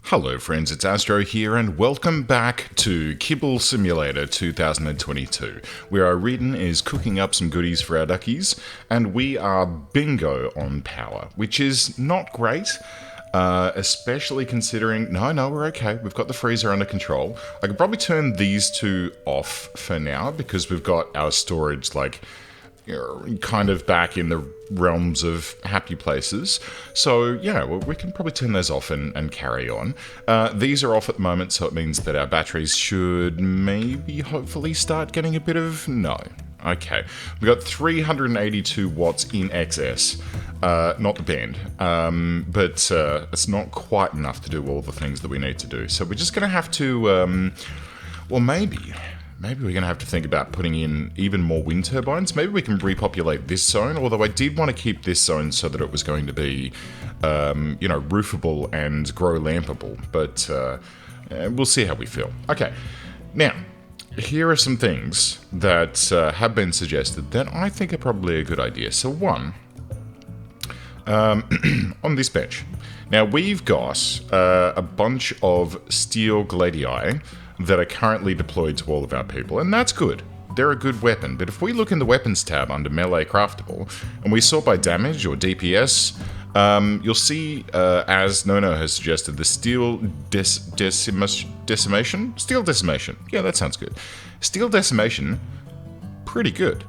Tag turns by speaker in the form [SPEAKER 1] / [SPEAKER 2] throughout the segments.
[SPEAKER 1] Hello friends, it's Astro here and welcome back to Kibble Simulator 2022, where our reading is cooking up some goodies for our duckies, and we are bingo on power, which is not great, especially considering... No, we're okay, we've got the freezer under control. I could probably turn these two off for now, because we've got our storage, like, kind of back in the realms of happy places. So, yeah, well, we can probably turn those off and carry on. These are off at the moment, so it means that our batteries should maybe, hopefully, start getting a bit of... No. Okay. We've got 382 watts in excess. Not the band. But it's not quite enough to do all the things that we need to do. So we're just going to have to... well, maybe we're going to have to think about putting in even more wind turbines. Maybe we can repopulate this zone, although I did want to keep this zone so that it was going to be, roofable and grow lampable. But we'll see how we feel. Okay, now, here are some things that have been suggested that I think are probably a good idea. So one, on this bench. Now, we've got a bunch of steel gladii that are currently deployed to all of our people, and that's good. They're a good weapon, but if we look in the weapons tab under melee craftable, and we sort by damage or DPS, you'll see, as Nono has suggested, the steel decimation? Steel decimation. Yeah, that sounds good. Steel decimation, pretty good.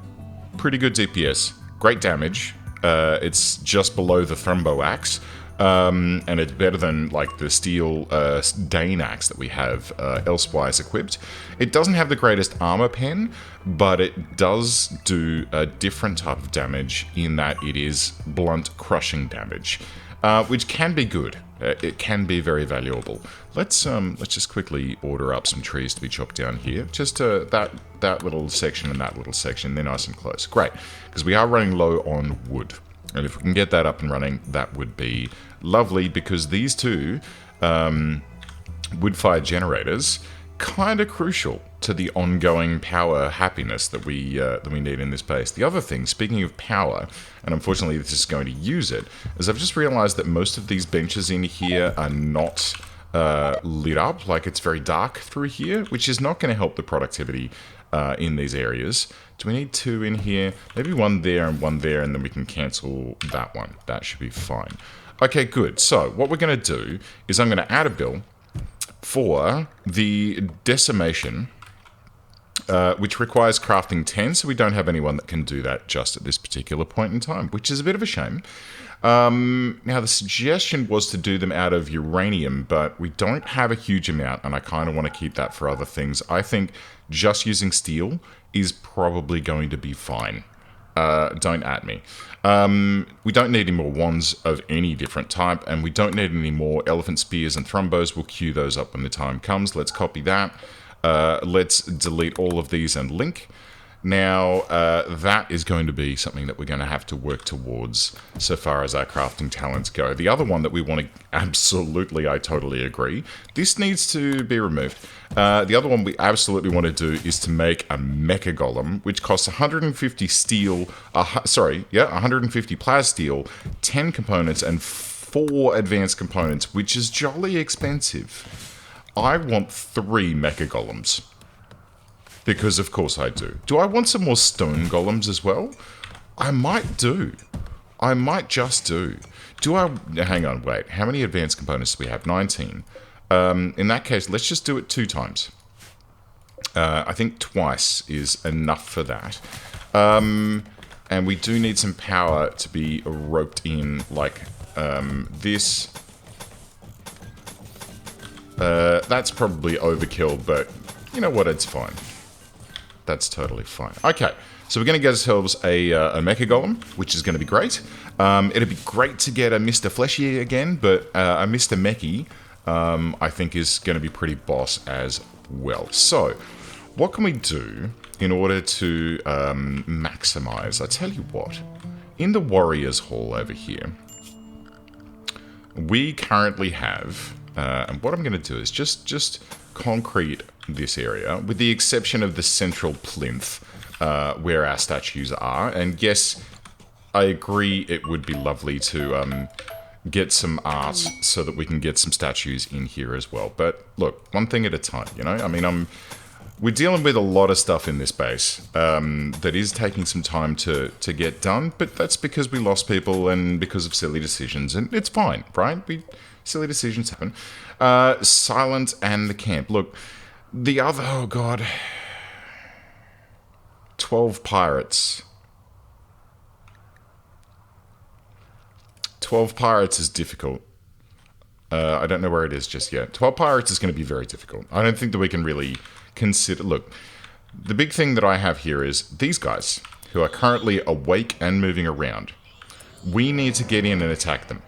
[SPEAKER 1] Pretty good DPS. Great damage. It's just below the Thrumbo axe. And it's better than, like, the steel Dane axe that we have elsewise equipped. It doesn't have the greatest armor pen, but it does do a different type of damage in that it is blunt crushing damage, which can be good. It can be very valuable. Let's just quickly order up some trees to be chopped down here. Just that little section and that little section. They're nice and close. Great, because we are running low on wood. And if we can get that up and running, that would be lovely, because these two wood-fired generators kind of crucial to the ongoing power happiness that we need in this base. The other thing, speaking of power, and unfortunately this is going to use it, is I've just realized that most of these benches in here are not lit up, like it's very dark through here, which is not going to help the productivity in these areas. Do we need two in here? Maybe one there, and then we can cancel that one. That should be fine. Okay, good. So what we're going to do is I'm going to add a bill for the decimation, which requires crafting 10, so we don't have anyone that can do that just at this particular point in time, which is a bit of a shame. Now, the suggestion was to do them out of uranium, but we don't have a huge amount, and I kind of want to keep that for other things. I think just using steel is probably going to be fine. Don't at me. We don't need any more wands of any different type, and we don't need any more elephant spears and thrumbos. We'll queue those up when the time comes. Let's copy that. Let's delete all of these and link. Now, that is going to be something that we're going to have to work towards so far as our crafting talents go. The other one that we want to... Absolutely, I totally agree. This needs to be removed. The other one we absolutely want to do is to make a Mecha Golem, which costs 150 steel... 150 plas steel, 10 components, and 4 advanced components, which is jolly expensive. I want 3 Mecha Golems. Because of course I do. Do I want some more stone golems as well? I might do. I might just do. Do I... Hang on, wait. How many advanced components do we have? 19. In that case, let's just do it 2 times. I think twice is enough for that. And we do need some power to be roped in like this. That's probably overkill, but you know what? It's fine. That's totally fine. Okay, so we're going to get ourselves a Mecha Golem, which is going to be great. It'd be great to get a Mr. Fleshy again, but a Mr. Mechy, I think, is going to be pretty boss as well. So, what can we do in order to maximize? I tell you what, in the Warriors Hall over here, we currently have, and what I'm going to do is just concrete this area, with the exception of the central plinth, where our statues are. And yes, I agree it would be lovely to get some art so that we can get some statues in here as well. But look, one thing at a time, you know? I mean, we're dealing with a lot of stuff in this base that is taking some time to get done, but that's because we lost people and because of silly decisions, and it's fine, right? Silly decisions happen. Silent and the camp. Look, the other... Oh, God. 12 pirates. 12 pirates is difficult. I don't know where it is just yet. 12 pirates is going to be very difficult. I don't think that we can really consider... Look, the big thing that I have here is these guys, who are currently awake and moving around. We need to get in and attack them.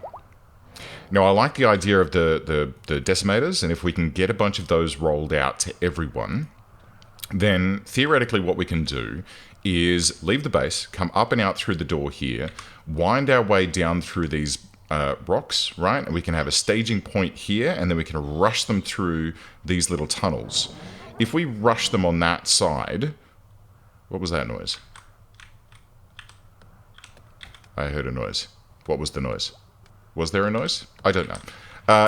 [SPEAKER 1] Now, I like the idea of the decimators, and if we can get a bunch of those rolled out to everyone, then theoretically what we can do is leave the base, come up and out through the door here, wind our way down through these rocks, right? And we can have a staging point here, and then we can rush them through these little tunnels. If we rush them on that side... What was that noise? I heard a noise. What was the noise? Was there a noise? I don't know.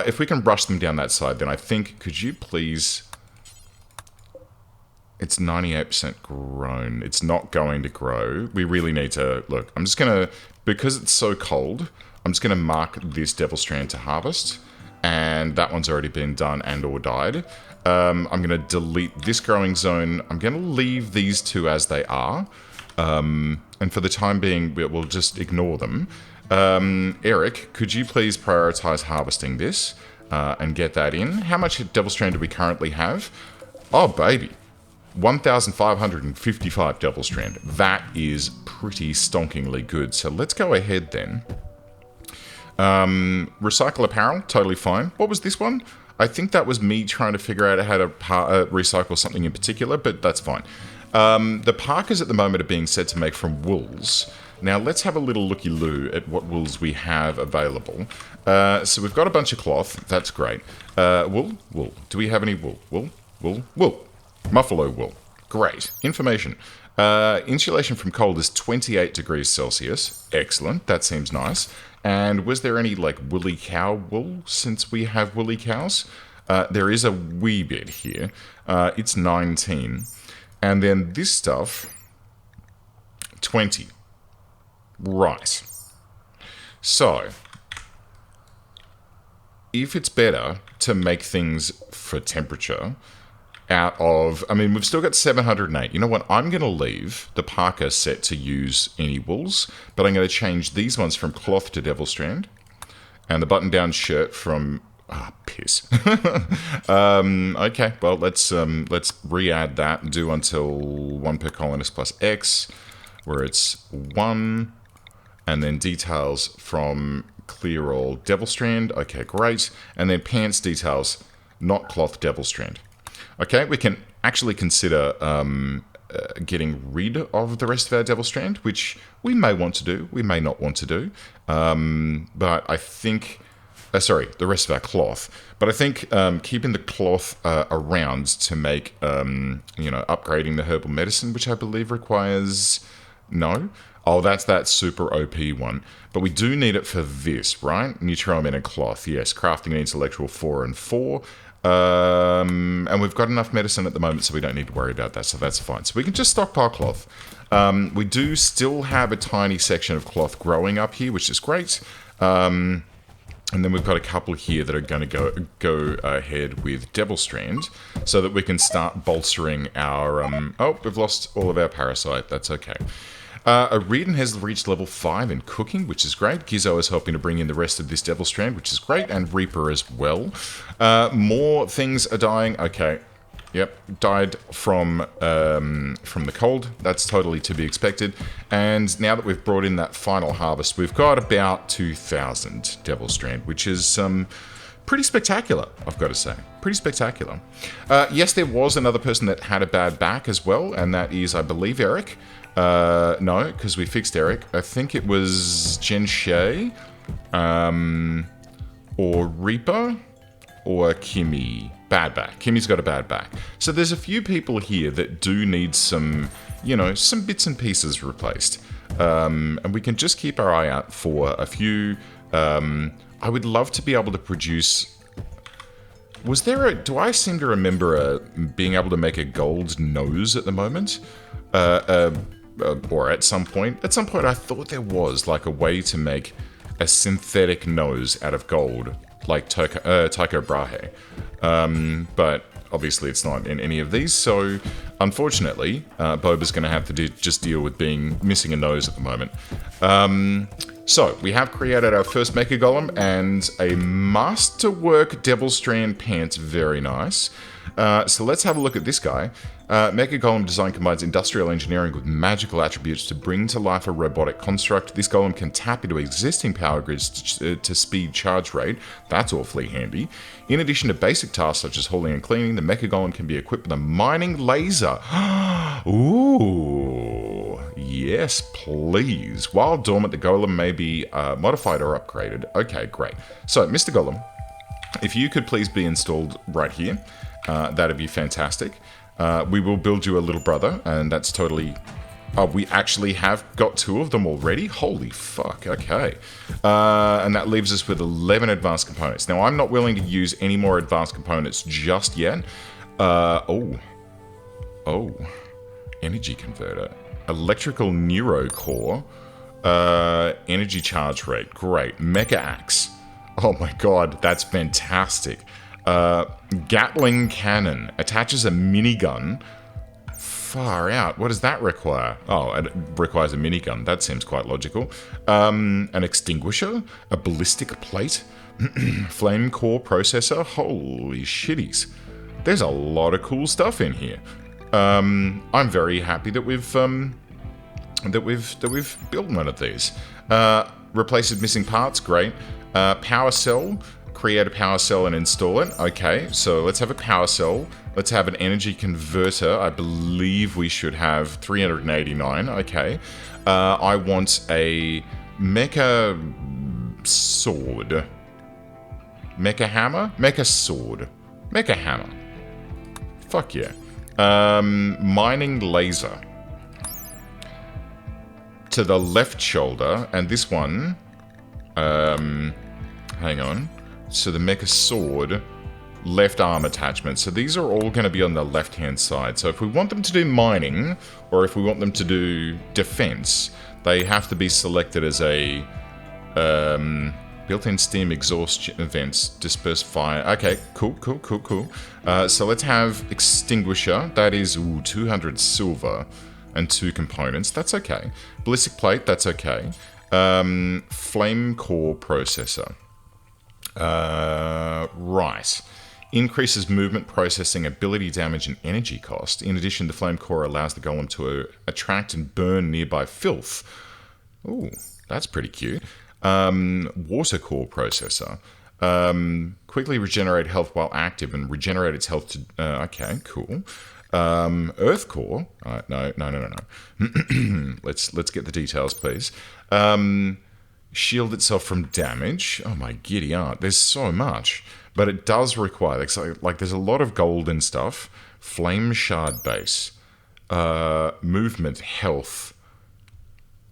[SPEAKER 1] If we can rush them down that side, then I think... Could you please... It's 98% grown. It's not going to grow. We really need to... Look, I'm just going to... Because it's so cold, I'm just going to mark this Devil Strand to harvest. And that one's already been done and or died. I'm going to delete this growing zone. I'm going to leave these two as they are. And for the time being, we'll just ignore them. Eric, could you please prioritize harvesting this and get that in? How much Devil Strand do we currently have? Oh, baby. 1,555 Devil Strand. That is pretty stonkingly good. So let's go ahead then. Recycle apparel, totally fine. What was this one? I think that was me trying to figure out how to recycle something in particular, but that's fine. The parkas at the moment are being said to make from wools. Now let's have a little looky-loo at what wools we have available. So we've got a bunch of cloth. That's great. Wool? Wool. Do we have any wool? Wool? Wool? Wool. Muffalo wool. Great. Information. Insulation from cold is 28 degrees Celsius. Excellent. That seems nice. And was there any, like, woolly cow wool, since we have woolly cows? There is a wee bit here. It's 19. And then this stuff, 20. Right. So, if it's better to make things for temperature... out of... I mean, we've still got 708. You know what? I'm going to leave the parka set to use any wools, but I'm going to change these ones from cloth to Devil Strand, and the button-down shirt from... piss. Okay, well, let's re-add that and do until 1 per colonist plus X, where it's 1, and then details from clear all Devil Strand. Okay, great. And then pants details, not cloth Devil Strand. Okay, we can actually consider getting rid of the rest of our Devil Strand, which we may want to do, we may not want to do. But I think... sorry, the rest of our cloth. But I think keeping the cloth around to make, upgrading the herbal medicine, which I believe requires... No? Oh, that's that super OP one. But we do need it for this, right? Neutromin and cloth, yes. Crafting and intellectual 4 and 4. And we've got enough medicine at the moment, so we don't need to worry about that, so that's fine. So we can just stockpile cloth. We do still have a tiny section of cloth growing up here, which is great. And then we've got a couple here that are going to go ahead with Devil Strand, so that we can start bolstering our... oh, we've lost all of our parasite. That's okay. Reardon has reached level 5 in cooking, which is great. Gizzo is helping to bring in the rest of this Devil Strand, which is great, and Reaper as well. More things are dying. Okay. Yep, died from the cold. That's totally to be expected. And now that we've brought in that final harvest, we've got about 2,000 Devil Strand, which is pretty spectacular, I've got to say. Pretty spectacular. Yes, there was another person that had a bad back as well, and that is, I believe, Eric. No, because we fixed Eric. I think it was Jen Shea, or Reaper, or Kimmy. Bad back. Kimmy's got a bad back. So there's a few people here that do need some, some bits and pieces replaced. And we can just keep our eye out for a few I would love to be able to produce... Was there a... Do I seem to remember being able to make a gold nose at the moment? Or at some point? At some point I thought there was, like, a way to make a synthetic nose out of gold, like Tycho Brahe. But obviously it's not in any of these, so unfortunately, Boba's going to have to just deal with being missing a nose at the moment. So, we have created our first Mecha Golem and a Masterwork Devil Strand Pants, very nice. So let's have a look at this guy. Mecha Golem design combines industrial engineering with magical attributes to bring to life a robotic construct. This golem can tap into existing power grids to speed charge rate. That's awfully handy. In addition to basic tasks such as hauling and cleaning, the Mecha Golem can be equipped with a mining laser. Ooh, yes, please. While dormant, the golem may be modified or upgraded. Okay, great. So, Mr. Golem, if you could please be installed right here, that'd be fantastic. We will build you a little brother, and that's totally... we actually have got 2 of them already? Holy fuck, okay. And that leaves us with 11 advanced components. Now, I'm not willing to use any more advanced components just yet. Oh. Energy converter. Electrical neuro core. Energy charge rate. Great. Mecha axe. Oh my god, that's fantastic. Gatling cannon. Attaches a minigun. Far out. What does that require? Oh, it requires a minigun. That seems quite logical. An extinguisher? A ballistic plate? Flame core processor? Holy shitties. There's a lot of cool stuff in here. I'm very happy that we've built one of these. Replaces missing parts, great. Power cell, create a power cell and install it. Okay, so let's have a power cell. Let's have an energy converter. I believe we should have 389. Okay. I want a mecha sword. Mecha hammer? Mecha sword. Mecha hammer. Fuck yeah. Mining laser. To the left shoulder, and this one... hang on. So the mecha sword, left arm attachment. So these are all going to be on the left-hand side. So if we want them to do mining, or if we want them to do defense, they have to be selected as a built-in steam exhaust vents, disperse fire. Okay, cool. So let's have extinguisher. That is 200 silver and 2 components. That's okay. Ballistic plate. That's okay. Flame core processor. Right. Increases movement, processing, ability damage, and energy cost. In addition, the flame core allows the golem to attract and burn nearby filth. Ooh, that's pretty cute. Water core processor. Quickly regenerate health while active and regenerate its health to... okay, cool. Earth core. No. Let's get the details, please. Shield itself from damage. Oh my giddy aunt. There's so much. But it does require... Like there's a lot of gold and stuff. Flame shard base. Movement, health.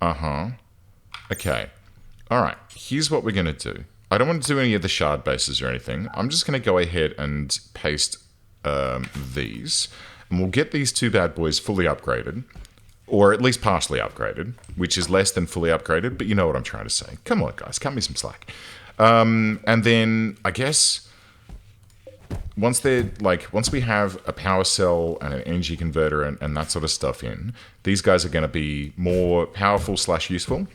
[SPEAKER 1] Okay. Alright. Here's what we're going to do. I don't want to do any of the shard bases or anything. I'm just going to go ahead and paste these. And we'll get these 2 bad boys fully upgraded. Or at least partially upgraded. Which is less than fully upgraded. But you know what I'm trying to say. Come on, guys. Cut me some slack. And then, I guess... Once we have a power cell and an energy converter and that sort of stuff in, these guys are going to be more powerful / useful.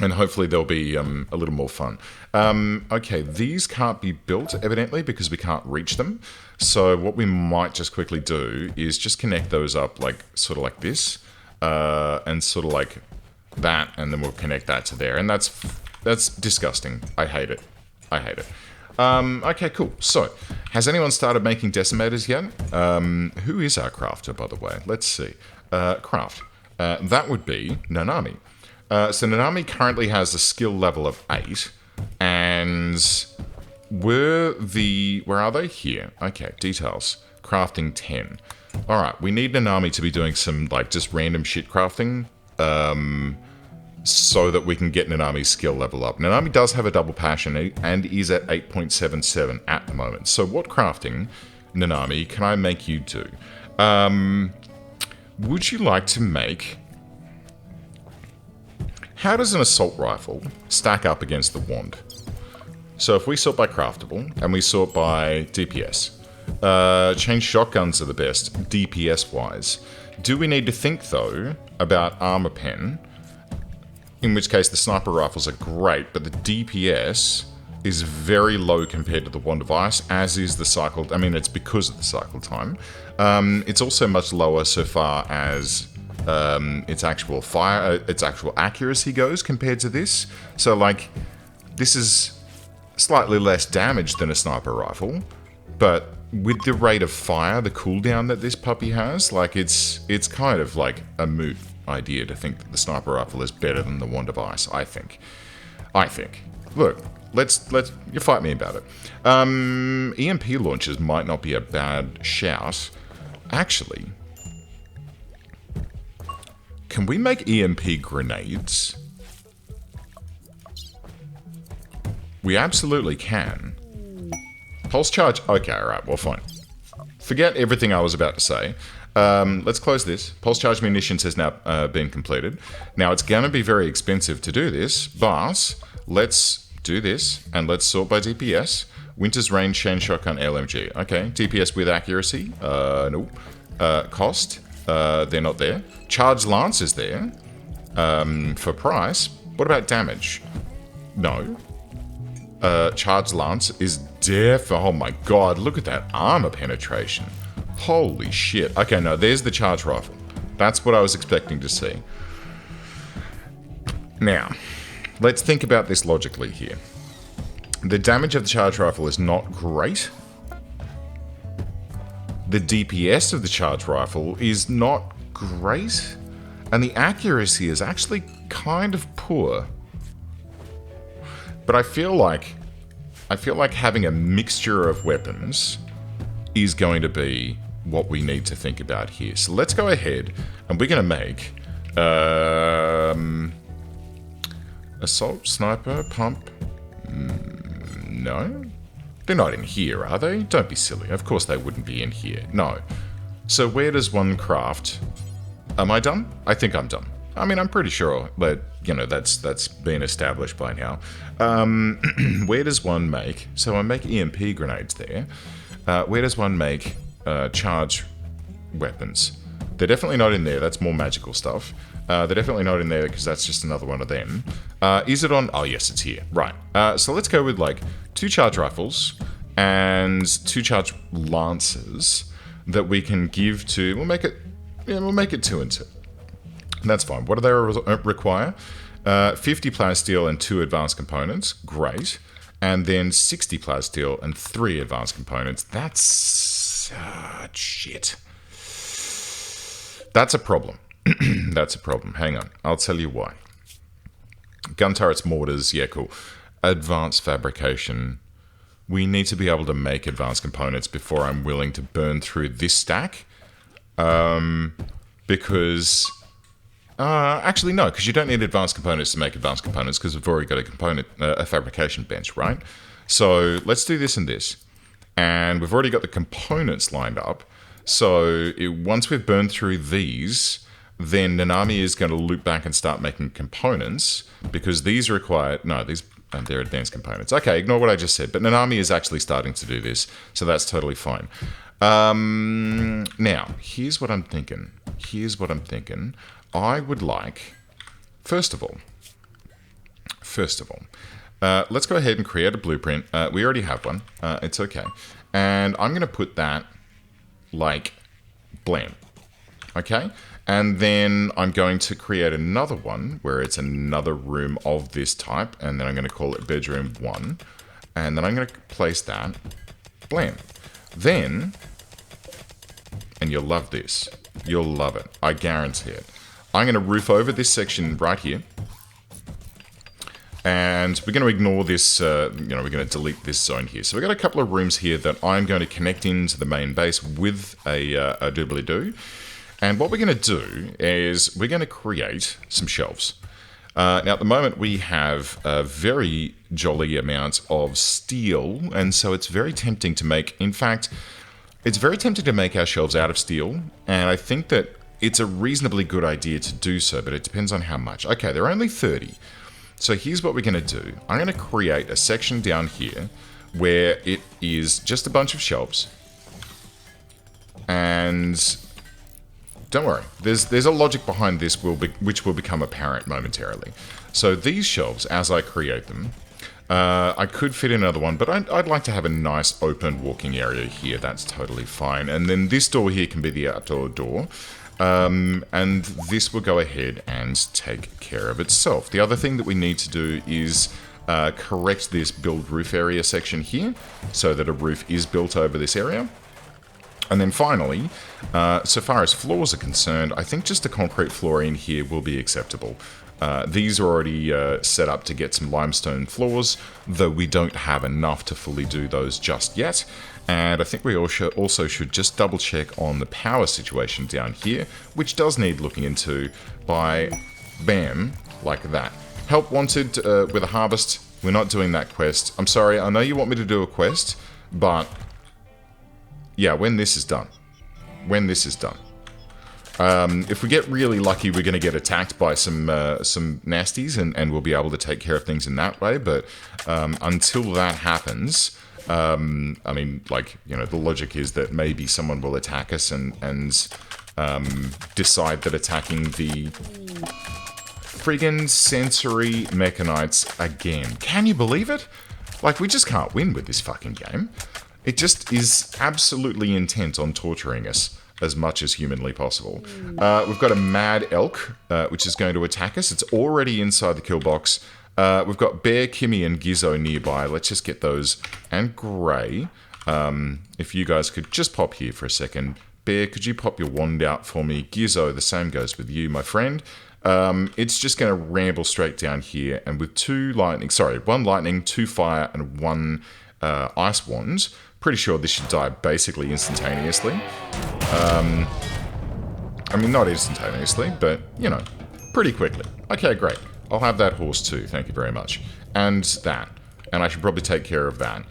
[SPEAKER 1] And hopefully they'll be a little more fun. Okay, these can't be built, evidently, because we can't reach them. So what we might just quickly do is just connect those up, sort of like this. And sort of like that, and then we'll connect that to there. And that's disgusting. I hate it. Okay, cool. So, has anyone started making decimators yet? Who is our crafter, by the way? Let's see. Craft. That would be Nanami. So Nanami currently has a skill level of 8, and where are they? Here. Okay, details. Crafting 10. Alright, we need Nanami to be doing some, just random shit crafting. so that we can get Nanami's skill level up. Nanami does have a double passion and is at 8.77 at the moment. So what crafting, Nanami, can I make you do? Would you like to make... How does an assault rifle stack up against the wand? So if we sort by craftable, and we sort by DPS, chain shotguns are the best, DPS-wise. Do we need to think, though, about armor pen? In which case, the sniper rifles are great, but the DPS is very low compared to the Wand of Ice, as is the cycle... I mean, it's because of the cycle time. It's also much lower so far as its actual its actual accuracy goes compared to this. So, like, this is slightly less damage than a sniper rifle, but with the rate of fire, the cooldown that this puppy has, like, it's kind of like a moot idea to think that the sniper rifle is better than the Wand of Ice, I think. Look, let's you fight me about it. EMP launchers might not be a bad shout. Actually, can we make EMP grenades? We absolutely can. Pulse charge, okay, alright, well fine. Forget everything I was about to say. Let's close this. Pulse charge munitions has now been completed. Now, it's going to be very expensive to do this, but let's do this, and let's sort by DPS. Winter's Range, Chain Shotgun, LMG. Okay, DPS with accuracy, no. Cost, they're not there. Charged Lance is there, for price. What about damage? No. Charged Lance is oh my god, look at that armor penetration. Holy shit. Okay, no, there's the charge rifle. That's what I was expecting to see. Now, let's think about this logically here. The damage of the charge rifle is not great. The DPS of the charge rifle is not great. And the accuracy is actually kind of poor. But I feel like having a mixture of weapons is going to be what we need to think about here. So let's go ahead and we're going to make assault, sniper, pump. No, they're not in here, are they? Don't be silly. Of course they wouldn't be in here. No. So where does one craft? Am I done? I think I'm done. I mean, I'm pretty sure that, you know, that's been established by now. Where does one make... So I make EMP grenades there. Where does one make charge weapons? They're definitely not in there. That's more magical stuff. They're definitely not in there because that's just another one of them. Is it on... Oh, yes, it's here. Right. So let's go with, like, 2 charge rifles and 2 charge lances that we can give to... We'll make it 2 and 2. That's fine. What do they require? 50 plasteel and 2 advanced components. Great. And then 60 plasteel and 3 advanced components. That's... shit. That's a problem. That's a problem. Hang on. I'll tell you why. Gun turrets, mortars. Yeah, cool. Advanced fabrication. We need to be able to make advanced components before I'm willing to burn through this stack. Because... actually, no, because you don't need advanced components to make advanced components because we've already got a fabrication bench, right? So let's do this and this. And we've already got the components lined up. So once we've burned through these, then Nanami is going to loop back and start making components because these require... No, they're advanced components. Okay, ignore what I just said. But Nanami is actually starting to do this, so that's totally fine. Now, here's what I'm thinking. I would like, first of all, let's go ahead and create a blueprint. We already have one. It's okay. And I'm going to put that like blam. Okay? And then I'm going to create another one where it's another room of this type. And then I'm going to call it bedroom 1. And then I'm going to place that. Blam. Then, and you'll love this. You'll love it. I guarantee it. I'm going to roof over this section right here. And we're going to ignore this, we're going to delete this zone here. So we've got a couple of rooms here that I'm going to connect into the main base with a doobly-doo. And what we're going to do is we're going to create some shelves. Now, at the moment, we have a very jolly amount of steel, and so it's very tempting to make... In fact, it's very tempting to make our shelves out of steel, and I think that it's a reasonably good idea to do so, but it depends on how much. Okay, they're only 30. So here's what we're going to do. I'm going to create a section down here where it is just a bunch of shelves. And don't worry, there's a logic behind this which will become apparent momentarily. So these shelves, as I create them, I could fit in another one, but I'd like to have a nice open walking area here. That's totally fine. And then this door here can be the outdoor door. And this will go ahead and take care of itself. The other thing that we need to do is correct this build roof area section here so that a roof is built over this area. And then finally, so far as floors are concerned, I think just a concrete floor in here will be acceptable. These are already set up to get some limestone floors, though we don't have enough to fully do those just yet. And I think we also should just double check on the power situation down here, which does need looking into by bam, like that. Help wanted with a harvest. We're not doing that quest. I'm sorry, I know you want me to do a quest, but yeah, when this is done. When this is done. If we get really lucky, we're going to get attacked by some nasties, and we'll be able to take care of things in that way, but until that happens... I mean, like, you know, the logic is that maybe someone will attack us and decide that attacking the friggin' sensory mechanites again. Can you believe it? Like, we just can't win with this fucking game. It just is absolutely intent on torturing us as much as humanly possible. We've got a mad elk, which is going to attack us. It's already inside the kill box. We've got Bear, Kimmy, and Gizzo nearby. Let's just get those. And Grey. If you guys could just pop here for a second. Bear, could you pop your wand out for me? Gizzo, the same goes with you, my friend. It's just going to ramble straight down here. And with one lightning, 2 fire, and 1 ice wand. Pretty sure this should die basically instantaneously. I mean, not instantaneously, but, you know, pretty quickly. Okay, great. I'll have that horse too, thank you very much. And that. And I should probably take care of that.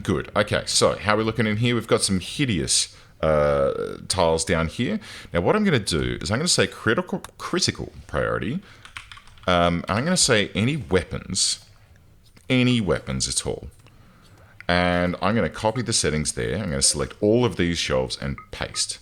[SPEAKER 1] Good. Okay, so how are we looking in here? We've got some hideous tiles down here. Now what I'm going to do is I'm going to say critical priority. I'm going to say any weapons at all. And I'm going to copy the settings there. I'm going to select all of these shelves and paste.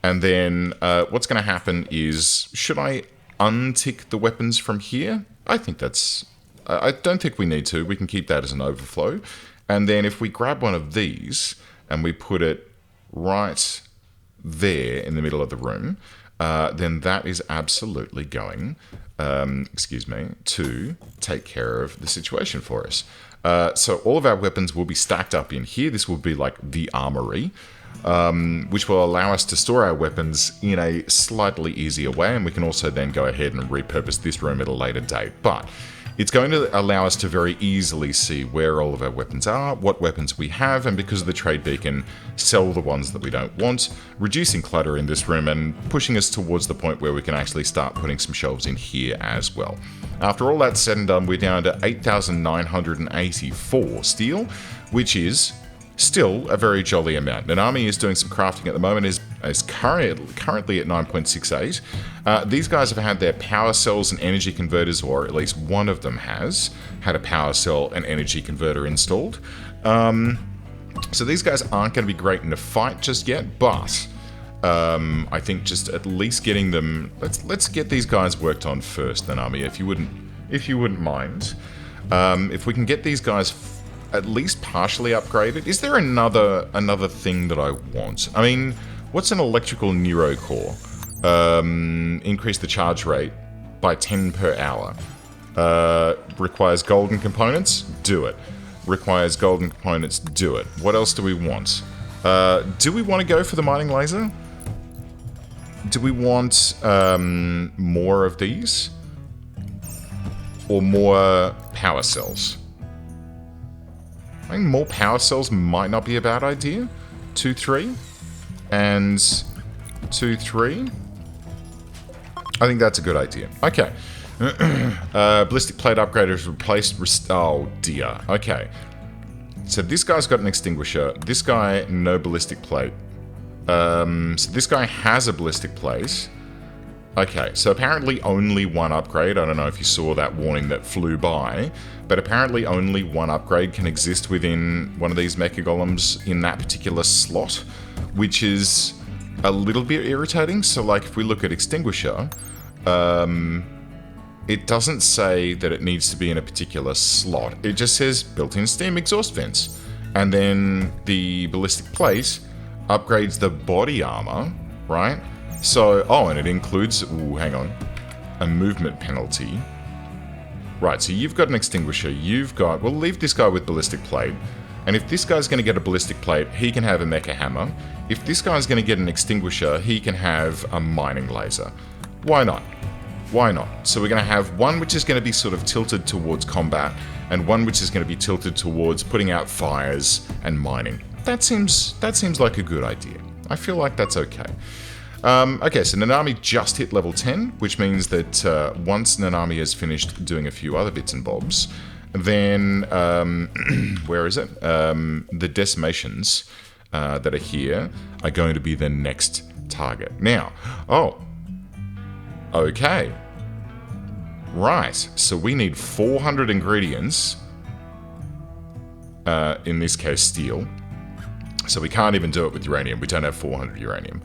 [SPEAKER 1] And then what's going to happen is, should I untick the weapons from here? I think that's... I don't think we need to. We can keep that as an overflow. And then if we grab one of these and we put it right there in the middle of the room, then that is absolutely going, to take care of the situation for us. So all of our weapons will be stacked up in here. This will be like the armory. Which will allow us to store our weapons in a slightly easier way, and we can also then go ahead and repurpose this room at a later date. But it's going to allow us to very easily see where all of our weapons are, what weapons we have, and because of the trade beacon, sell the ones that we don't want, reducing clutter in this room and pushing us towards the point where we can actually start putting some shelves in here as well. After all that's said and done, we're down to 8,984 steel, which is still a very jolly amount. Nanami is doing some crafting at the moment, is currently at 9.68. These guys have had their power cells and energy converters, or at least one of them has had a power cell and energy converter installed. So these guys aren't going to be great in a fight just yet, but I think just at least getting them... Let's get these guys worked on first, Nanami, if you wouldn't mind. If we can get these guys at least partially upgraded. Is there another thing that I want? I mean, what's an electrical neuro core? Increase the charge rate by 10 per hour. Requires golden components? Do it. Requires golden components? Do it. What else do we want? Do we want to go for the mining laser? Do we want more of these? Or more power cells? I think more power cells might not be a bad idea. 2, 3. And 2, 3. I think that's a good idea. Okay. Ballistic plate upgrader is replaced. Oh, dear. Okay. So this guy's got an extinguisher. This guy, no ballistic plate. So this guy has a ballistic plate. Okay, so apparently only one upgrade. I don't know if you saw that warning that flew by, but apparently only one upgrade can exist within one of these Mecha Golems in that particular slot, which is a little bit irritating. So like if we look at extinguisher, it doesn't say that it needs to be in a particular slot. It just says built-in steam exhaust vents. And then the ballistic plate upgrades the body armor, right? So, oh, and it includes, ooh, hang on, a movement penalty. Right, so you've got an extinguisher, you've got, we'll leave this guy with ballistic plate. And if this guy's going to get a ballistic plate, he can have a mecha hammer. If this guy's going to get an extinguisher, he can have a mining laser. Why not? Why not? So we're going to have one which is going to be sort of tilted towards combat, and one which is going to be tilted towards putting out fires and mining. That seems like a good idea. I feel like that's okay. Okay, so Nanami just hit level 10, which means that once Nanami has finished doing a few other bits and bobs, then, where is it? The decimations that are here are going to be the next target. Now, oh, okay. Right, so we need 400 ingredients, in this case steel, so we can't even do it with uranium. We don't have 400 uranium.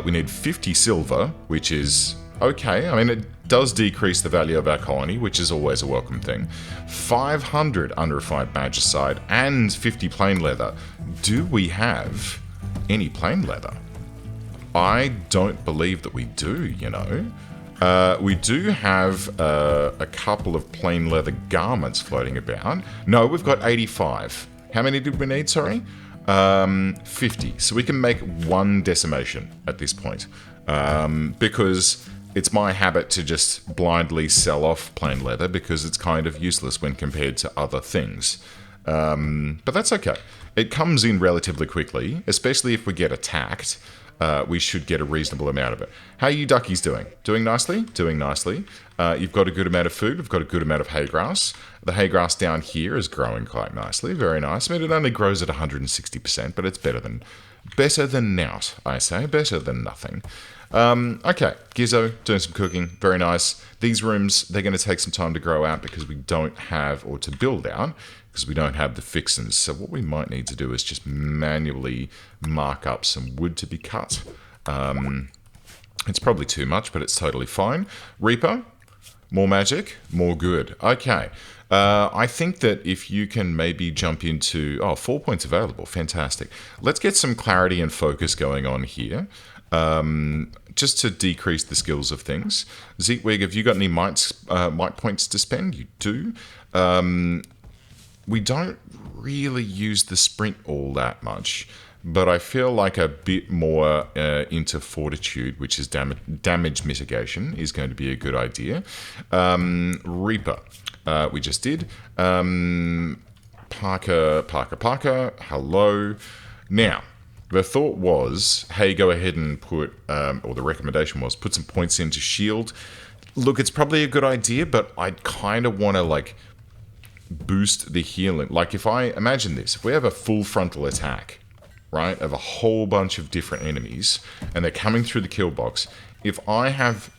[SPEAKER 1] We need 50 silver, which is okay. I mean, it does decrease the value of our colony, which is always a welcome thing. 500 unrefined magicite and 50 plain leather. Do we have any plain leather? I don't believe that we do, you know. We do have a couple of plain leather garments floating about. No, we've got 85. How many did we need, sorry? 50. So we can make one decimation at this point. Because it's my habit to just blindly sell off plain leather because it's kind of useless when compared to other things. But that's okay. It comes in relatively quickly, especially if we get attacked. We should get a reasonable amount of it. How are you duckies doing? Doing nicely? Doing nicely. You've got a good amount of food. We've got a good amount of hay grass. The hay grass down here is growing quite nicely. Very nice. I mean, it only grows at 160%, but it's better than not, I say. Better than nothing. Okay, Gizzo doing some cooking. Very nice. These rooms, they're going to take some time to grow out because we don't have, or to build out, because we don't have the fixins. So what we might need to do is just manually mark up some wood to be cut. It's probably too much, but it's totally fine. Reaper, more magic, more good. Okay. I think that if you can maybe jump into... Oh, 4 points available. Fantastic. Let's get some clarity and focus going on here. Just to decrease the skills of things. Zeetwig, have you got any might points to spend? You do. We don't really use the sprint all that much, but I feel like a bit more into fortitude, which is damage mitigation, is going to be a good idea. Reaper, we just did. Parker, hello. Now, the thought was, hey, go ahead and put, or the recommendation was, put some points into shield. Look, it's probably a good idea, but I kind of want to, like, boost the healing. Like, if I imagine this, if we have a full frontal attack, right, of a whole bunch of different enemies, and they're coming through the kill box, if I have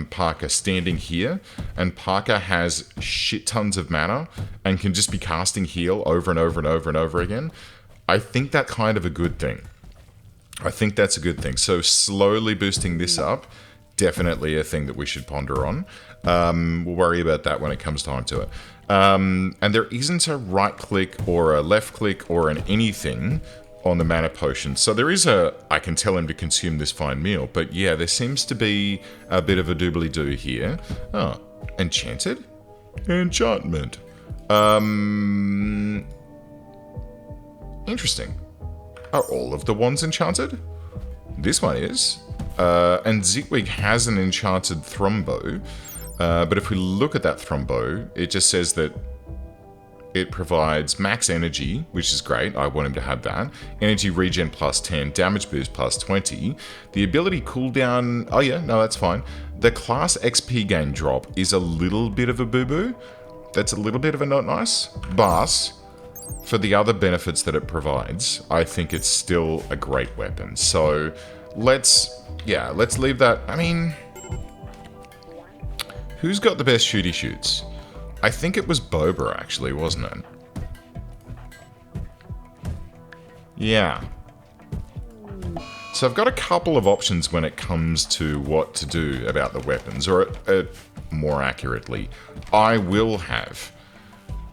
[SPEAKER 1] Parker standing here, and Parker has shit tons of mana, and can just be casting heal over and over and over and over again, I think that's kind of a good thing. I think that's a good thing. So slowly boosting this up, definitely a thing that we should ponder on. We'll worry about that when it comes time to it. And there isn't a right click or a left click or an anything on the mana potion. So there is a, I can tell him to consume this fine meal, but yeah, there seems to be a bit of a doobly-doo here. Oh, enchanted? Enchantment. Interesting. Are all of the wands enchanted? This one is. And Zigwig has an enchanted thrombo. But if we look at that thrombo, it just says that It provides max energy, which is great. I want him to have that. Energy regen plus 10, damage boost plus 20. The ability cooldown, oh yeah, no, that's fine. The class XP gain drop is a little bit of a boo-boo. That's a little bit of a not nice. But for the other benefits that it provides, I think it's still a great weapon. So let's leave that. I mean, who's got the best shooty shoots? I think it was Boba, actually, wasn't it? Yeah. So I've got a couple of options when it comes to what to do about the weapons, or more accurately, I will have.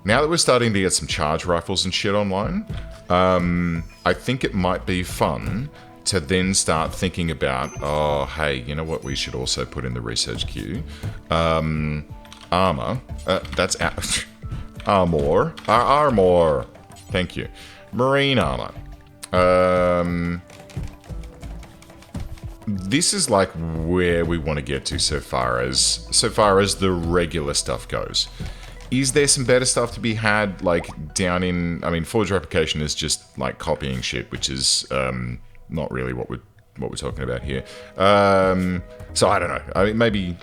[SPEAKER 1] Now that we're starting to get some charge rifles and shit online, I think it might be fun to then start thinking about, oh, hey, you know what we should also put in the research queue? Armor. That's armor. Armor. Thank you. Marine armor. This is like where we want to get to so far as the regular stuff goes. Is there some better stuff to be had, like down in? I mean, Forge Replication is just like copying shit, which is not really what we're talking about here. So I don't know. I mean, maybe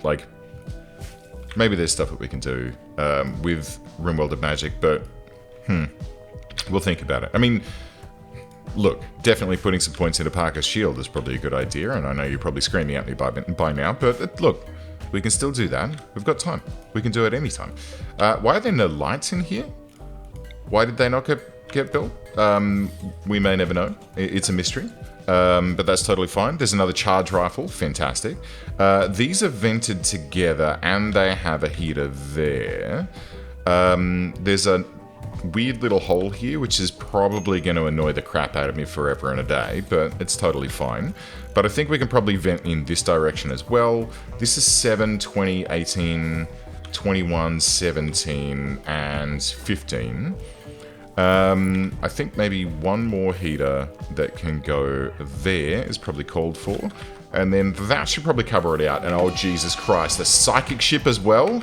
[SPEAKER 1] there's stuff that we can do with RimWorld of Magic, but we'll think about it. I mean, look, definitely putting some points into Parker's shield is probably a good idea, and I know you're probably screaming at me by now, but look, we can still do that. We've got time. We can do it anytime. Why are there no lights in here? Why did they not get built? We may never know. It's a mystery. But that's totally fine. There's another charge rifle. Fantastic. These are vented together, and they have a heater there. There's a weird little hole here, which is probably going to annoy the crap out of me forever and a day, but it's totally fine. But I think we can probably vent in this direction as well. This is 7, 20, 18, 21, 17, and 15. I think maybe one more heater that can go there is probably called for. And then that should probably cover it out. And oh, Jesus Christ, the psychic ship as well?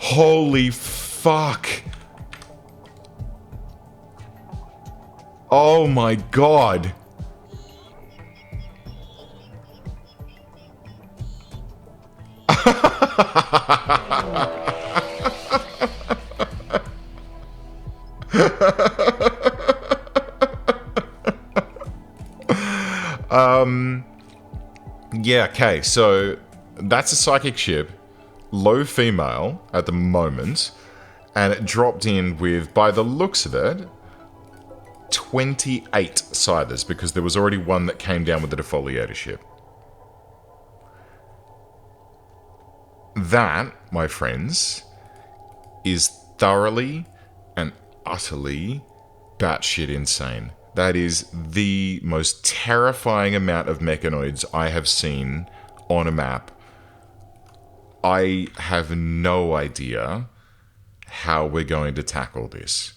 [SPEAKER 1] Holy fuck. Oh my god. Yeah, okay, so that's a psychic ship, low female at the moment, and it dropped in with, by the looks of it, 28 Scythers, because there was already one that came down with the defoliator ship. That, my friends, is thoroughly and utterly batshit insane. That is the most terrifying amount of mechanoids I have seen on a map. I have no idea how we're going to tackle this.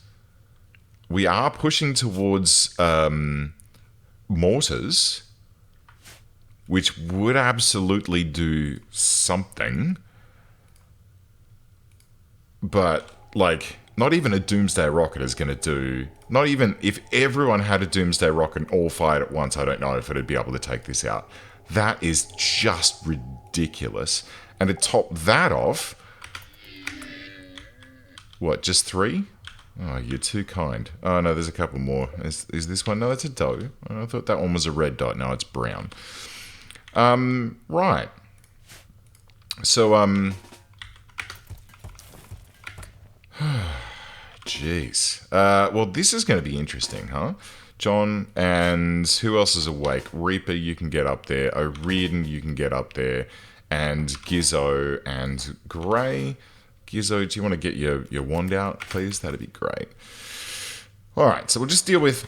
[SPEAKER 1] We are pushing towards mortars, which would absolutely do something. But, like, not even a Doomsday Rocket is going to do... Not even if everyone had a Doomsday Rocket and all fired at once, I don't know if it'd be able to take this out. That is just ridiculous. And to top that off... What, just 3? Oh, you're too kind. Oh, no, there's a couple more. Is this one? No, it's a doe. I thought that one was a red dot. No, it's brown. Right. So, jeez. Well, this is going to be interesting, huh? John, and who else is awake? Reaper, you can get up there. O'Riordan, you can get up there. And Gizzo and Grey. Gizzo, do you want to get your wand out, please? That'd be great. Alright, so we'll just deal with...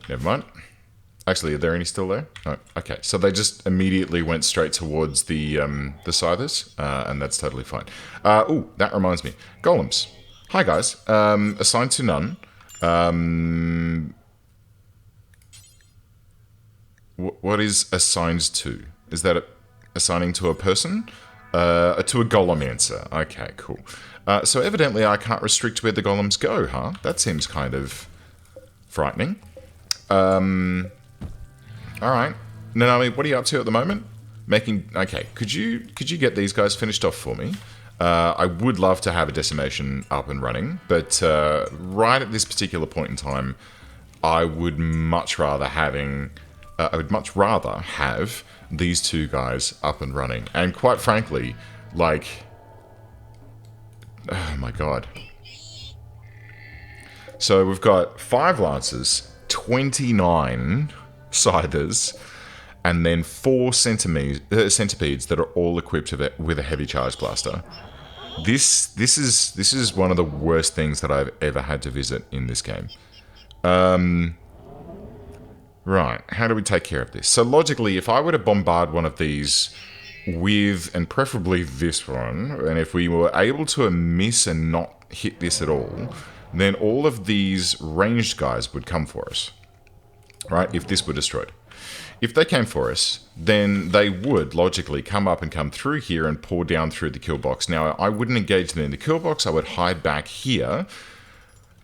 [SPEAKER 1] Never mind. Actually, are there any still there? No. Okay, so they just immediately went straight towards the Scythers, and that's totally fine. Ooh, that reminds me. Golems. Hi, guys. Assigned to none. What is assigned to? Is that assigning to a person? To a golemancer. Okay, cool. So evidently I can't restrict where the golems go, huh? That seems kind of frightening. Alright. Nanami, what are you up to at the moment? Okay, could you get these guys finished off for me? I would love to have a decimation up and running, but right at this particular point in time, I would much rather have these two guys up and running. And quite frankly, like, oh my god. So we've got 5 lancers, 29 scythers, and then 4 centipedes that are all equipped with a heavy charge blaster. This is one of the worst things that I've ever had to visit in this game. Right, how do we take care of this? So logically, if I were to bombard one of these with, and preferably this one, and if we were able to miss and not hit this at all, then all of these ranged guys would come for us, right, if this were destroyed. If they came for us, then they would logically come up and come through here and pour down through the kill box. Now, I wouldn't engage them in the kill box, I would hide back here,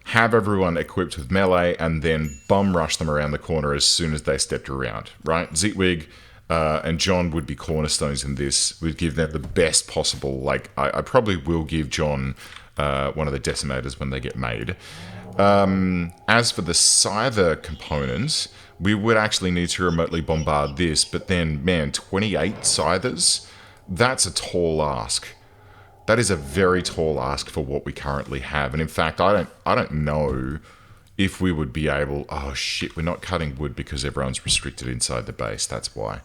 [SPEAKER 1] have everyone equipped with melee, and then bum rush them around the corner as soon as they stepped around, right? Zitwig and John would be cornerstones in this. We'd give them the best possible, like, I probably will give John one of the decimators when they get made. As for the Scyther components, we would actually need to remotely bombard this, but then, man, 28 Scythers? That's a tall ask. That is a very tall ask for what we currently have. And in fact, I don't know if we would be able... Oh, shit, we're not cutting wood because everyone's restricted inside the base. That's why.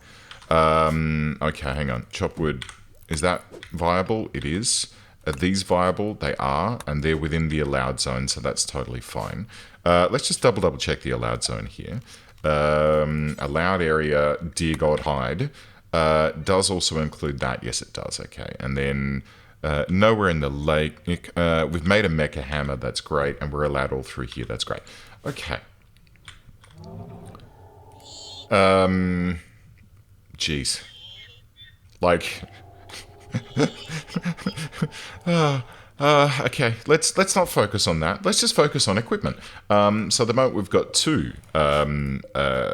[SPEAKER 1] Okay, hang on. Chop wood. Is that viable? It is. Are these viable? They are, and they're within the allowed zone, so that's totally fine. Let's just double check the allowed zone here. Allowed area, Dear God Hide, does also include that. Yes, it does. Okay, and then... nowhere in the lake. We've made a mecha hammer, that's great, and we're allowed all through here, that's great. Okay. Jeez. Like... okay, let's not focus on that. Let's just focus on equipment. So at the moment we've got 2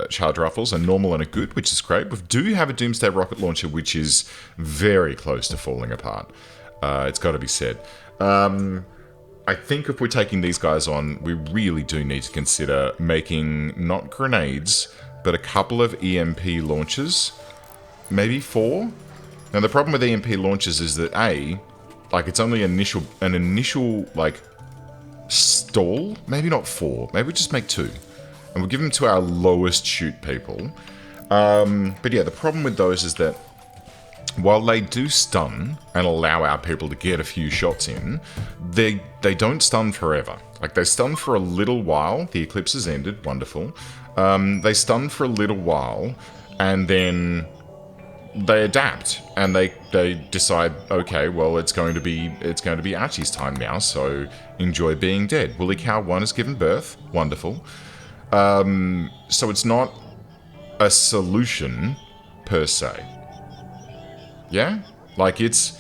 [SPEAKER 1] charge rifles, a normal and a good, which is great. We do have a Doomsday rocket launcher, which is very close to falling apart. It's got to be said. I think if we're taking these guys on, we really do need to consider making not grenades, but a couple of EMP launchers. Maybe 4? Now the problem with EMP launchers is that like it's only an initial like stall. Maybe not 4. Maybe we just make 2, and we'll give them to our lowest shoot people. But yeah, the problem with those is that while they do stun and allow our people to get a few shots in, they don't stun forever. Like, they stun for a little while. The eclipse has ended. Wonderful. They stun for a little while, and then they adapt, and they decide, okay, well, it's going to be Archie's time now, so enjoy being dead. Woolly Cow 1 has given birth. Wonderful. So it's not a solution, per se. Yeah? Like, it's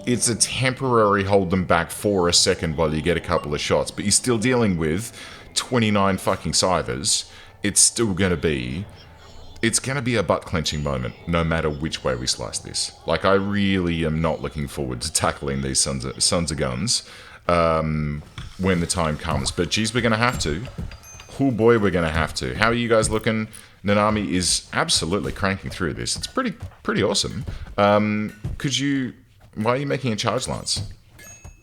[SPEAKER 1] a temporary hold them back for a second while you get a couple of shots, but you're still dealing with 29 fucking Scythers. It's still gonna be... It's gonna be a butt-clenching moment, no matter which way we slice this. Like, I really am not looking forward to tackling these sons of guns when the time comes. But geez, we're gonna have to. Oh boy, we're gonna have to. How are you guys looking? Nanami is absolutely cranking through this. It's pretty awesome. Could you... Why are you making a charge lance?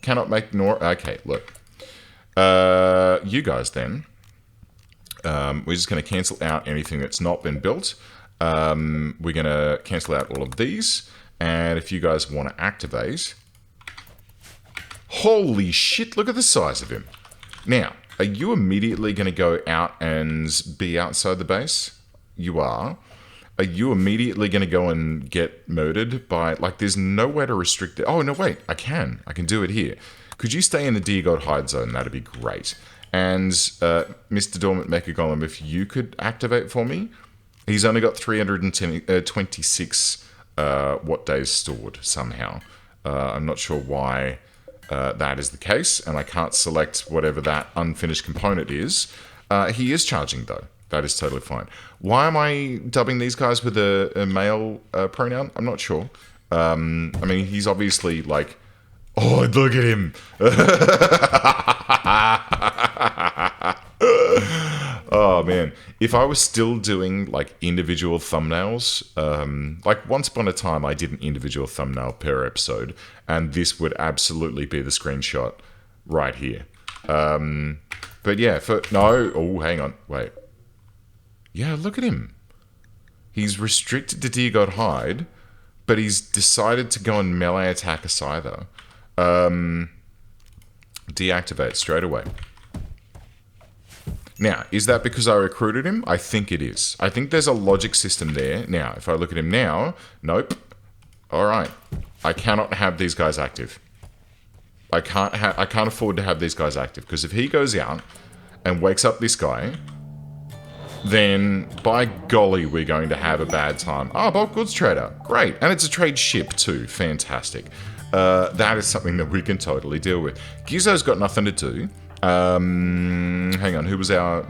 [SPEAKER 1] Cannot make nor... Okay, look. You guys, then. We're just going to cancel out anything that's not been built. We're going to cancel out all of these. And if you guys want to activate... Holy shit, look at the size of him. Now, are you immediately going to go out and be outside the base? You are. Are you immediately going to go and get murdered by... Like, there's nowhere to restrict it. Oh, no, wait. I can do it here. Could you stay in the Dear God Hide zone? That'd be great. And Mr. Dormant Mecha Golem, if you could activate for me. He's only got 326 what days stored somehow. I'm not sure why that is the case, and I can't select whatever that unfinished component is. He is charging, though. That is totally fine. Why am I dubbing these guys with a male pronoun? I'm not sure. I mean, he's obviously like... Oh, look at him! Oh, man. If I was still doing, like, individual thumbnails... like, once upon a time, I did an individual thumbnail per episode, and this would absolutely be the screenshot right here. But yeah, no... Oh, hang on. Wait. Yeah, look at him. He's restricted to Dear God Hide, but he's decided to go on melee attack Asither. Deactivate straight away. Now, is that because I recruited him? I think it is. I think there's a logic system there. Now, if I look at him now, nope. Alright. I cannot have these guys active. I can't afford to have these guys active, because if he goes out and wakes up this guy... then, by golly, we're going to have a bad time. Oh, bulk goods trader. Great. And it's a trade ship, too. Fantastic. That is something that we can totally deal with. Gizzo's got nothing to do. Hang on. Who was our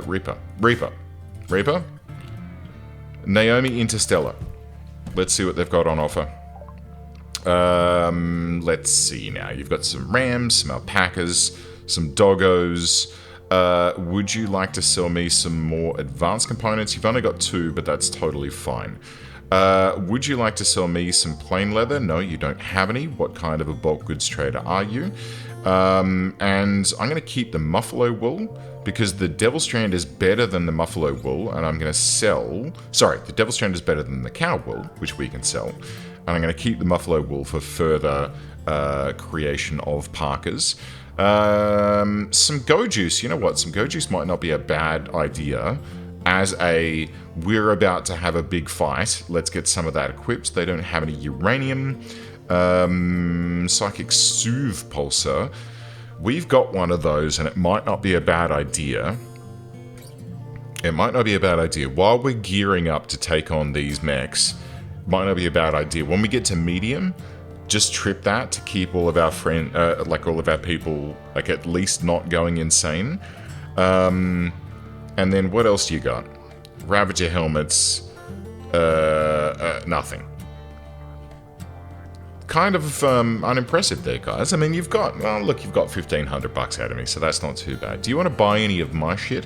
[SPEAKER 1] Reaper? Reaper? Naomi Interstellar. Let's see what they've got on offer. Let's see now. You've got some rams, some alpacas, some doggos... would you like to sell me some more advanced components? You've only got 2, but that's totally fine. Would you like to sell me some plain leather? No, you don't have any. What kind of a bulk goods trader are you? And I'm going to keep the muffalo wool, because the devil strand is better than the muffalo wool, and I'm going to sell... Sorry, the devil strand is better than the cow wool, which we can sell. And I'm going to keep the muffalo wool for further creation of parkas. Some go juice. You know what? Some go juice might not be a bad idea. As we're about to have a big fight. Let's get some of that equipped. They don't have any uranium. Psychic Soothe Pulsar. We've got one of those, and it might not be a bad idea. It might not be a bad idea. While we're gearing up to take on these mechs, might not be a bad idea. When we get to medium... just trip that to keep all of our all of our people, like, at least not going insane. And then what else do you got? Ravager helmets. Nothing. Kind of unimpressive there, guys. I mean, you've got... Well, look, you've got $1,500 out of me, so that's not too bad. Do you want to buy any of my shit?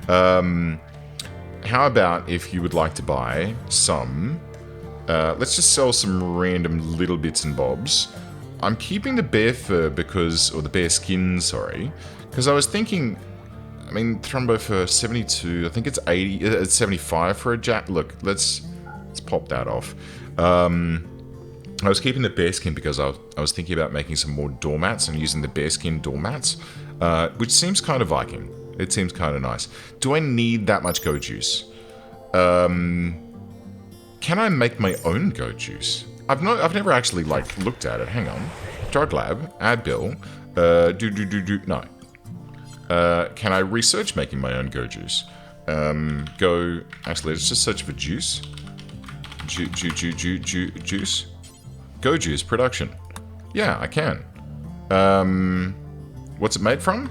[SPEAKER 1] How about if you would like to buy some... let's just sell some random little bits and bobs. I'm keeping the bear fur because... Or the bear skin, sorry. Because I was thinking... I mean, Thrumbo for 72. I think it's 80... It's 75 for a jack. Look, let's pop that off. I was keeping the bear skin because I was thinking about making some more doormats and using the bear skin doormats. Which seems kind of Viking. It seems kind of nice. Do I need that much go juice? Can I make my own go juice? I've never actually, like, looked at it. Hang on. Drug lab. Add bill. No. Can I research making my own go juice? Actually, let's just search for juice. Juice. Go juice production. Yeah, I can. What's it made from?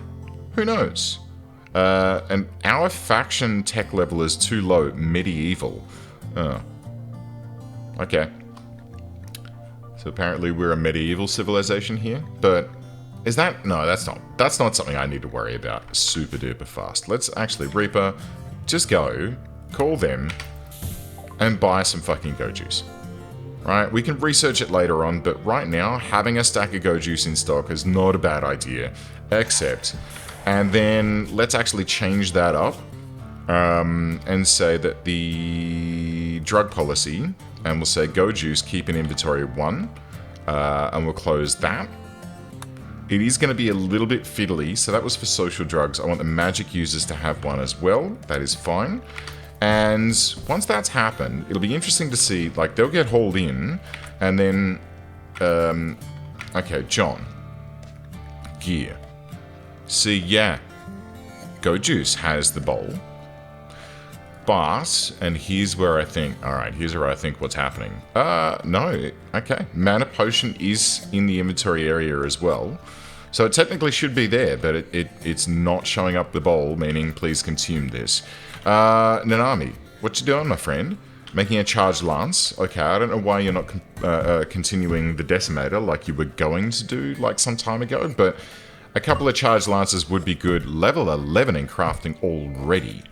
[SPEAKER 1] Who knows? And our faction tech level is too low. Medieval. Oh. Okay. So apparently we're a medieval civilization here, but is that... No, that's not something I need to worry about super duper fast. Let's actually, Reaper, just go, call them, and buy some fucking go juice. Right? We can research it later on, but right now, having a stack of go juice in stock is not a bad idea, except... And then let's actually change that up and say that the drug policy... And we'll say, go juice, keep in inventory 1. And we'll close that. It is going to be a little bit fiddly, so that was for social drugs. I want the magic users to have one as well. That is fine. And once that's happened, it'll be interesting to see, like, they'll get hauled in, and then... okay, John. Gear. See, yeah. Go Juice has the bowl. But, and here's where I think, alright, here's where I think what's happening. No, okay. Mana Potion is in the inventory area as well. So it technically should be there, but it's not showing up the bowl, meaning please consume this. Nanami, what you doing, my friend? Making a charged lance. Okay, I don't know why you're not continuing the decimator like you were going to do like some time ago, but a couple of charged lances would be good. Level 11 in crafting already.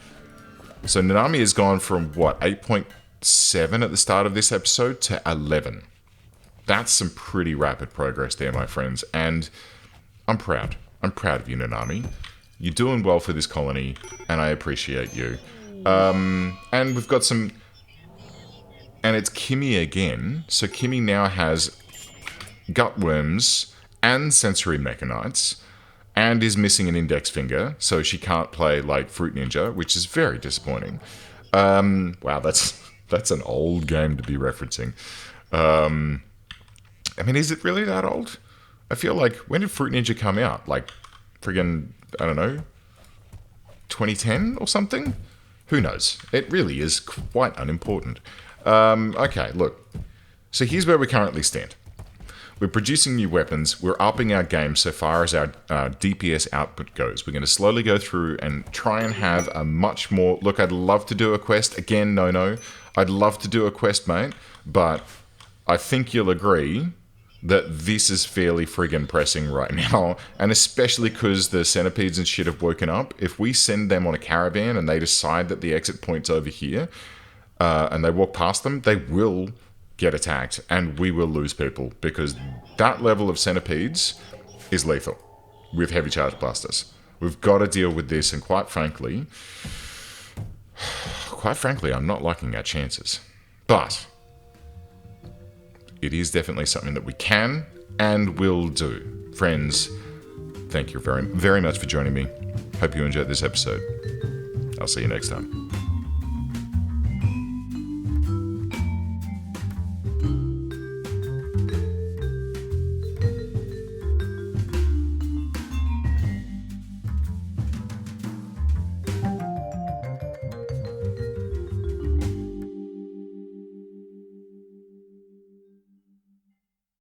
[SPEAKER 1] So Nanami has gone from, what, 8.7 at the start of this episode to 11. That's some pretty rapid progress there, my friends, and I'm proud. I'm proud of you, Nanami. You're doing well for this colony, and I appreciate you. And we've got some... And it's Kimmy again. So Kimmy now has gutworms and sensory mechanites, and is missing an index finger, so she can't play like Fruit Ninja, which is very disappointing. Wow, that's an old game to be referencing. I mean, is it really that old? I feel like, when did Fruit Ninja come out? Like, friggin', I don't know, 2010 or something? Who knows? It really is quite unimportant. Okay, look. So here's where we currently stand. We're producing new weapons. We're upping our game so far as our DPS output goes. We're going to slowly go through and try and have a much more... Look, I'd love to do a quest. Again, no. I'd love to do a quest, mate. But I think you'll agree that this is fairly friggin' pressing right now. And especially because the centipedes and shit have woken up. If we send them on a caravan and they decide that the exit point's over here, and they walk past them, they will get attacked, and we will lose people, because that level of centipedes is lethal with heavy charge blasters. We've got to deal with this, and quite frankly, I'm not liking our chances. But it is definitely something that we can and will do. Friends, thank you very, very much for joining me. Hope you enjoyed this episode. I'll see you next time.